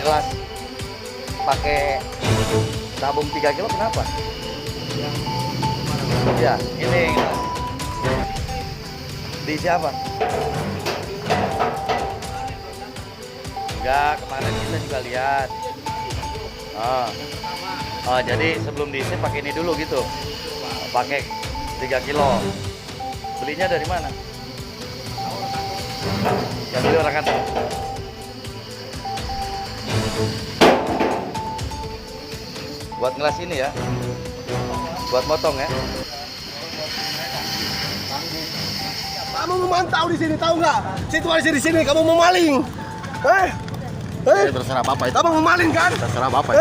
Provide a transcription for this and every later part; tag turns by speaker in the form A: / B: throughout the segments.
A: Pandeglang pakai tabung 3 kilo kenapa? Ya, ini di siapa? Enggak, kemarin kita juga lihat. Oh, jadi sebelum diisi pakai ini dulu gitu. Pakai 3 kilo. Belinya dari mana? Yang beli orang kantor. Buat ngelas ini ya. Buat motong ya.
B: Kamu memantau di sini, tahu nggak? Situasi di sini kamu memaling.
C: Terserah Bapak itu.
B: Kamu memaling kan?
C: Terserah Bapak.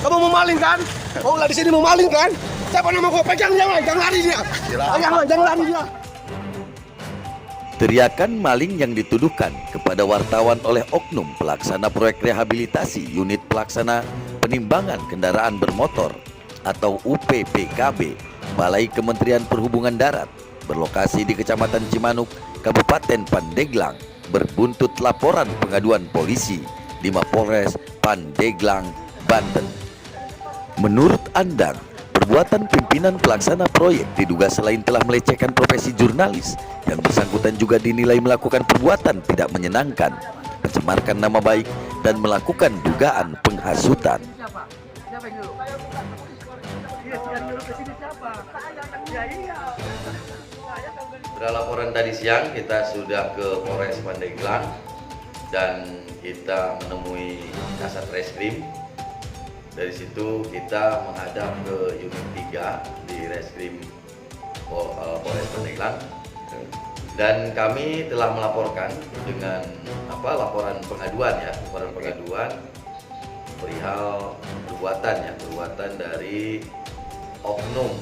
B: Kamu memaling kan? Kau lah di sini memaling kan? Siapa nama kau? Pegang jangan lari dia. Jangan lari dia.
D: Teriakan maling yang dituduhkan kepada wartawan oleh oknum pelaksana proyek rehabilitasi unit pelaksana penimbangan kendaraan bermotor atau UPPKB Balai Kementerian Perhubungan Darat berlokasi di Kecamatan Cimanuk, Kabupaten Pandeglang berbuntut laporan pengaduan polisi di Mapolres Pandeglang, Banten. Menurut Andang, perbuatan pimpinan pelaksana proyek diduga selain telah melecehkan profesi jurnalis, yang bersangkutan juga dinilai melakukan perbuatan tidak menyenangkan, mencemarkan nama baik, dan melakukan dugaan penghasutan. Setelah laporan tadi siang, kita sudah ke Polres Pandeglang dan kita menemui Kasat Reskrim. Dari situ kita menghadap ke unit 3 di Reskrim Polres Pandeglang dan kami telah melaporkan dengan laporan pengaduan perihal perbuatan dari oknum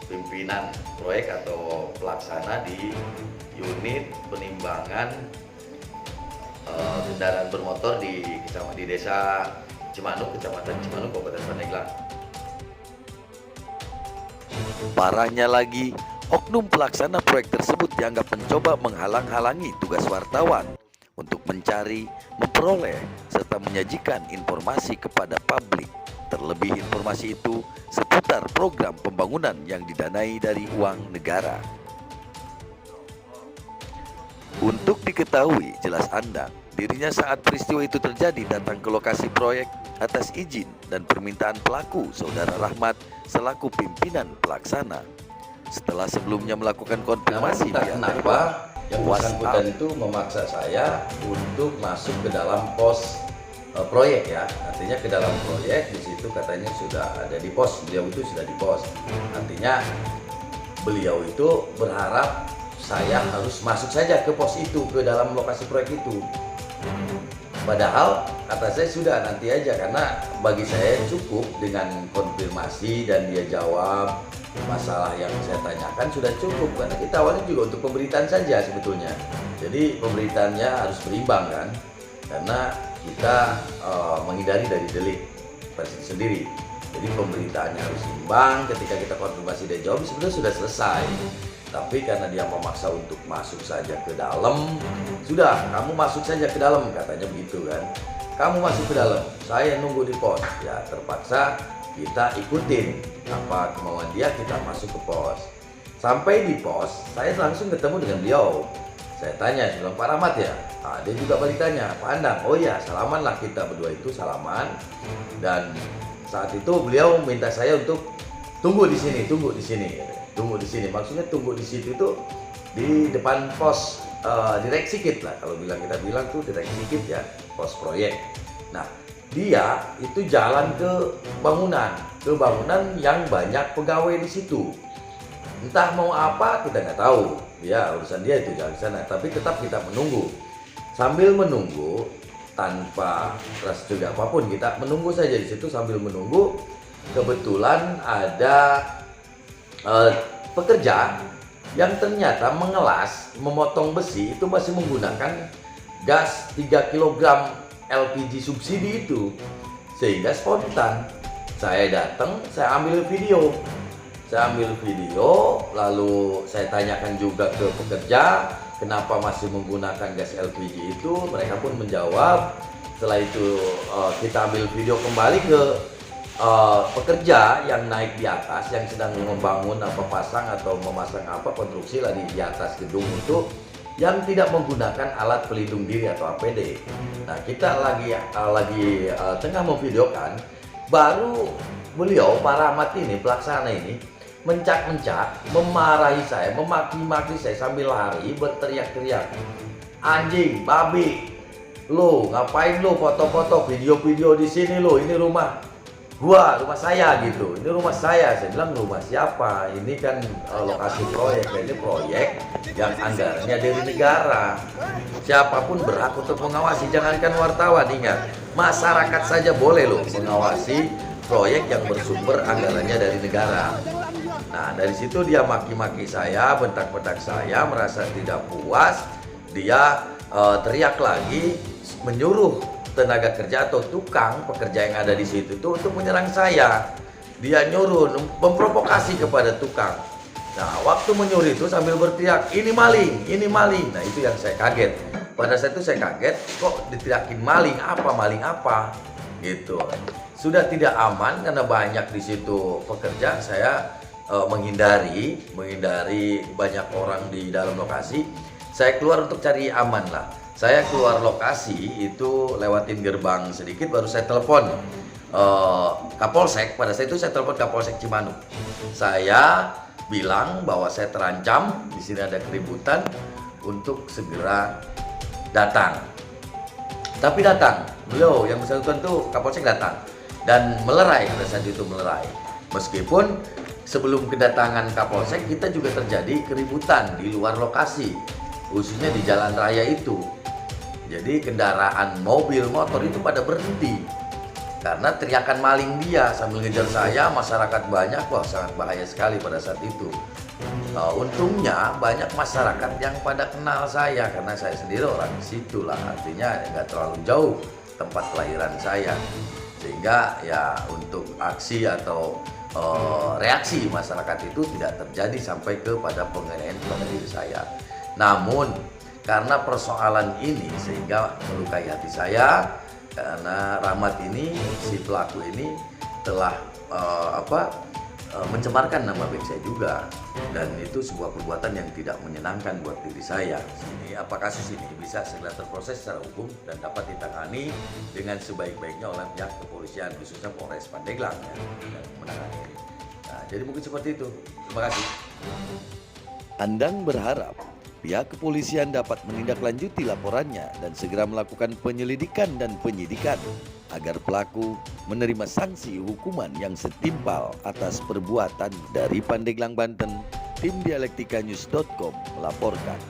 D: pimpinan proyek atau pelaksana di unit penimbangan kendaraan bermotor di desa Cimanuk, Kecamatan Cimanuk, Kabupaten Pandeglang. Parahnya lagi, oknum pelaksana proyek tersebut dianggap mencoba menghalang-halangi tugas wartawan untuk mencari, memperoleh, serta menyajikan informasi kepada publik. Terlebih informasi itu seputar program pembangunan yang didanai dari uang negara. Untuk diketahui jelas Andang, dirinya saat peristiwa itu terjadi datang ke lokasi proyek atas izin dan permintaan pelaku Saudara Rahmat selaku pimpinan pelaksana. Setelah sebelumnya melakukan konfirmasi
E: kenapa yang bersangkutan itu memaksa saya untuk masuk ke dalam pos proyek ya, artinya ke dalam proyek. Di situ katanya sudah ada di pos, beliau itu sudah di pos, artinya beliau itu berharap saya harus masuk saja ke pos itu, ke dalam lokasi proyek itu. Padahal kata saya sudah nanti aja, karena bagi saya cukup dengan konfirmasi dan dia jawab masalah yang saya tanyakan sudah cukup, karena kita awalnya juga untuk pemberitaan saja sebetulnya. Jadi pemberitaannya harus berimbang kan, karena kita menghindari dari delik persitu sendiri. Jadi pemberitaannya harus imbang. Ketika kita konfirmasi dan jawab sebenarnya sudah selesai. Tapi karena dia memaksa untuk masuk saja ke dalam, sudah kamu masuk saja ke dalam, katanya begitu kan. Kamu masuk ke dalam, saya nunggu di pos. Ya terpaksa kita ikutin apa kemauan dia, kita masuk ke pos. Sampai di pos, saya langsung ketemu dengan beliau. Saya tanya, saya bilang, Pak Rahmat ya? Nah, dia juga balik tanya, Pak Andang, oh ya salaman lah, kita berdua itu salaman. Dan saat itu beliau minta saya untuk tunggu di sini, tunggu di sini. Tunggu di sini, maksudnya tunggu di situ itu di depan pos direct sikit lah, kalau kita bilang tuh direct sikit ya, pos proyek. Nah dia itu jalan ke bangunan yang banyak pegawai di situ. Entah mau apa kita nggak tahu, ya urusan dia itu jalan ke sana. Tapi tetap kita menunggu, sambil menunggu tanpa ras juga apapun, kita menunggu saja di situ sambil menunggu. Kebetulan ada pekerja yang ternyata mengelas, memotong besi itu masih menggunakan gas 3 kg LPG subsidi itu, sehingga spontan saya datang, saya ambil video, lalu saya tanyakan juga ke pekerja kenapa masih menggunakan gas LPG itu. Mereka pun menjawab Setelah itu kita ambil video kembali ke pekerja yang naik di atas, yang sedang membangun pasang atau memasang konstruksi lah di atas gedung itu, yang tidak menggunakan alat pelindung diri atau APD. Nah, kita lagi tengah memvideokan, baru beliau Pak Rahmat ini, pelaksana ini, mencak-mencak, memarahi saya, memaki-maki saya sambil lari, berteriak-teriak, anjing, babi, lo ngapain lo foto-foto, video-video di sini lo, ini rumah gua, rumah saya gitu, ini rumah saya bilang rumah siapa, ini kan lokasi proyek, ini proyek yang anggarannya dari negara, siapapun berhak untuk mengawasi, jangankan wartawan, ingat, masyarakat saja boleh loh mengawasi proyek yang bersumber anggarannya dari negara. Nah, dari situ dia maki-maki saya, bentak-bentak saya, merasa tidak puas, dia teriak lagi, menyuruh tenaga kerja atau tukang pekerja yang ada di situ tuh untuk menyerang saya. Dia nyuruh, memprovokasi kepada tukang. Nah, waktu menyuruh itu sambil berteriak, ini maling, ini maling. Nah, itu yang saya kaget. Pada saat itu saya kaget, kok diteriakin maling apa gitu. Sudah tidak aman karena banyak di situ pekerja, saya menghindari banyak orang di dalam lokasi. Saya keluar untuk cari aman lah. Saya keluar lokasi itu lewatin gerbang sedikit, baru saya telepon Kapolsek. Pada saat itu saya telepon Kapolsek Cimanuk. Saya bilang bahwa saya terancam, di sini ada keributan, untuk segera datang. Tapi datang, beliau yang bersangkutan tuh Kapolsek datang dan melerai, pada saat itu melerai. Meskipun sebelum kedatangan Kapolsek kita juga terjadi keributan di luar lokasi, khususnya di jalan raya itu. Jadi kendaraan mobil motor itu pada berhenti karena teriakan maling dia sambil ngejar saya, masyarakat banyak, wah sangat bahaya sekali pada saat itu. Untungnya banyak masyarakat yang pada kenal saya karena saya sendiri orang di situ lah, artinya nggak terlalu jauh tempat kelahiran saya, sehingga ya untuk aksi atau reaksi masyarakat itu tidak terjadi sampai kepada penganiayaan kepada diri saya. Namun karena persoalan ini sehingga melukai hati saya, karena Rahmat ini, si pelaku ini telah mencemarkan nama baik saya juga, dan itu sebuah perbuatan yang tidak menyenangkan buat diri saya. Apa kasus ini bisa segera terproses secara hukum dan dapat ditangani dengan sebaik-baiknya oleh pihak kepolisian, khususnya Polres Pandeglang yang menangani ini. Nah, jadi mungkin seperti itu. Terima kasih.
D: Andang berharap pihak kepolisian dapat menindaklanjuti laporannya dan segera melakukan penyelidikan dan penyidikan agar pelaku menerima sanksi hukuman yang setimpal atas perbuatan. Dari Pandeglang, Banten, tim dialektikanews.com melaporkan.